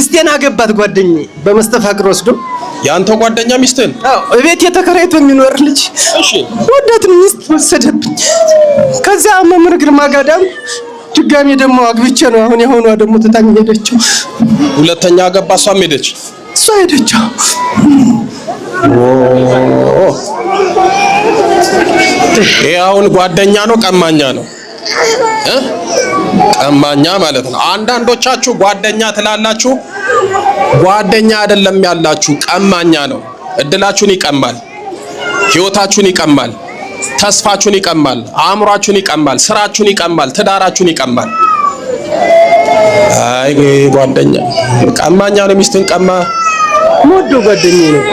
ሚስቴን አገባት ጓደኛዬ በመስተፋቅር ወስዶ ያንተ ጓደኛ ሚስትን እቤት የተከራይቶ የሚኖር ልጅ እሺ ወዳት ሚስት ወሰደብኝ ከዛ መምህር ግርማ ጋዳም ድጋሚ ደግሞ አግብቼ ነው አሁን የሆኗ ደግሞ ተታኝ ሄደችው ሁለተኛ አገባ እሷም ሄደች እሷ ሄደችው አሁን ጓደኛ ነው ቀማኛ ነው ቀማኛ ማለት ነው አንዳንዶቻችሁ ጓደኛ ትላላችሁ ጓደኛ አይደለም ያላችሁ ቀማኛ ነው እድላችሁን ይቀማል ህይወታችሁን ይቀማል ተስፋችሁን ይቀማል አእምሯችሁን ይቀማል ስራችሁን ይቀማል ትዳራችሁን ይቀማል አይ ጓደኛ ቀማኛ ነው ሚስትን ቀማ ሞዶ ጓደኛዬ ነው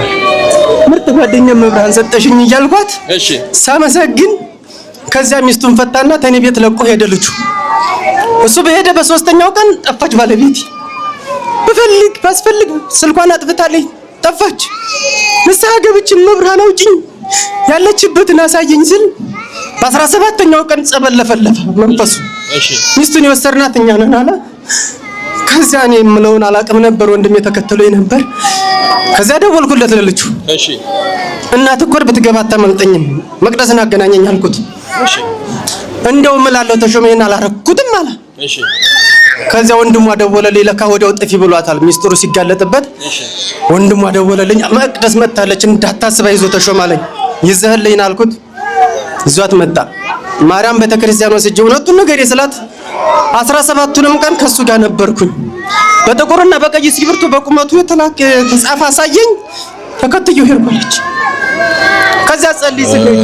ምርጥ ጓደኛ መብራን ሰጠሽኝ እያልኳት እሺ ሳመሰግን ከዛ ሚስቱን ፈታና ተኔ ቤት ለቆ ሄደ ልጁ እሱ በሄደ በሶስተኛው ቀን ጠፋች ባለቤቴ ባስፈልግ ስልኳን አጥፍታለኝ ጠፋች ንስሐ ገብቼ መብራን አውጪኝ ያለችበትን አሳየኝ ስል በ17ኛው ቀን ጸበል ለፈለፈ መንፈሱ እሺ ሚስቱን የወሰርናት እኛ ነን አለ ከዛ እኔ የምለውን አላቅም ነበር ወንድሜ ተከተለኝ ነበር ከዛ ደወልኩለት ለልጁ እሺ እናት እኮ ብትገባ አታመልጠኝም መቅደስን አገናኘኝ አልኩት እሺ እንደው እምላለሁ ተሾመኝና አላረኩትም አለ እሺ ከዛ ወንድሟ ደወለልኝ ለካ ወዲያው ጥፊ ብሏታል ሚስጥሩ ሲጋለጥበት እሺ ወንድሟ ደወለልኝ መቅደስ መጣለች እንዳታስባ ይዞ ተሾማለኝ ይዘህልኝ አልኩት ይዟት መጣ ማርያም ቤተክርስቲያን ወስጄ እውነቱን ነገር ይስላት 17ቱንም ቀን ከሱ ጋር ነበርኩኝ በጥቁርና በቀይ እስክሪብቶ በቁመቱ የተላከ ተጻፈ አሳየኝ ተከትዩ ሄርኩልች ከዛ ጸልይ ስለኝ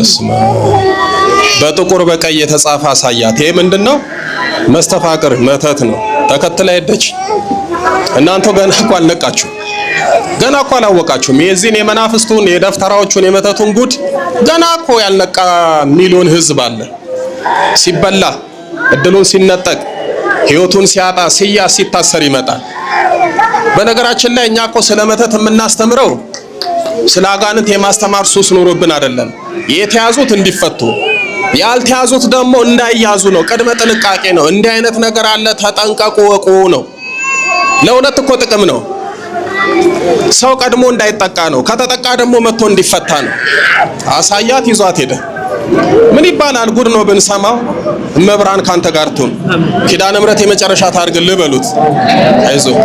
በጥቁር በቀይ የተጻፈ አሳያት ይሄ ምንድነው መስተፋቅር መተት ነው ተከትላ ሄደች እናንተ ገና እኮ አልነቃችሁ ገና እኮ አላወቃችሁም የዚህን የመናፍስቱን የደፍተራዎቹን የመተቱን ጉድ ገና እኮ ያልነቃ ሚሊዮን ህዝብ አለ ሲበላ እድሉን ሲነጠቅ ህይወቱን ሲያጣ ሲታሰር ይመጣል በነገራችን ላይ እኛ እኮ ስለ መተት የምናስተምረው ስለ አጋንንት የማስተማር ሱስ ኖሮብን አይደለም የተያዙት እንዲፈቱ ያልተያዙት ደግሞ እንዳይያዙ ነው ቅድመ ጥንቃቄ ነው እንዲህ አይነት ነገር አለ ተጠንቀቁ ወቁ ነው ለሁለት እኮ ጥቅም ነው ሰው ቀድሞ እንዳይጠቃ ነው ከተጠቃ ደግሞ መጥቶ እንዲፈታ ነው አሳያት ይዟት ሄደ ምን ይባላል ጉድ ነው ብንሰማው መብራን ካንተ ጋር ትሁን ኪዳነ ምሕረት የመጨረሻ ታርግልህ በሉት አይዞህ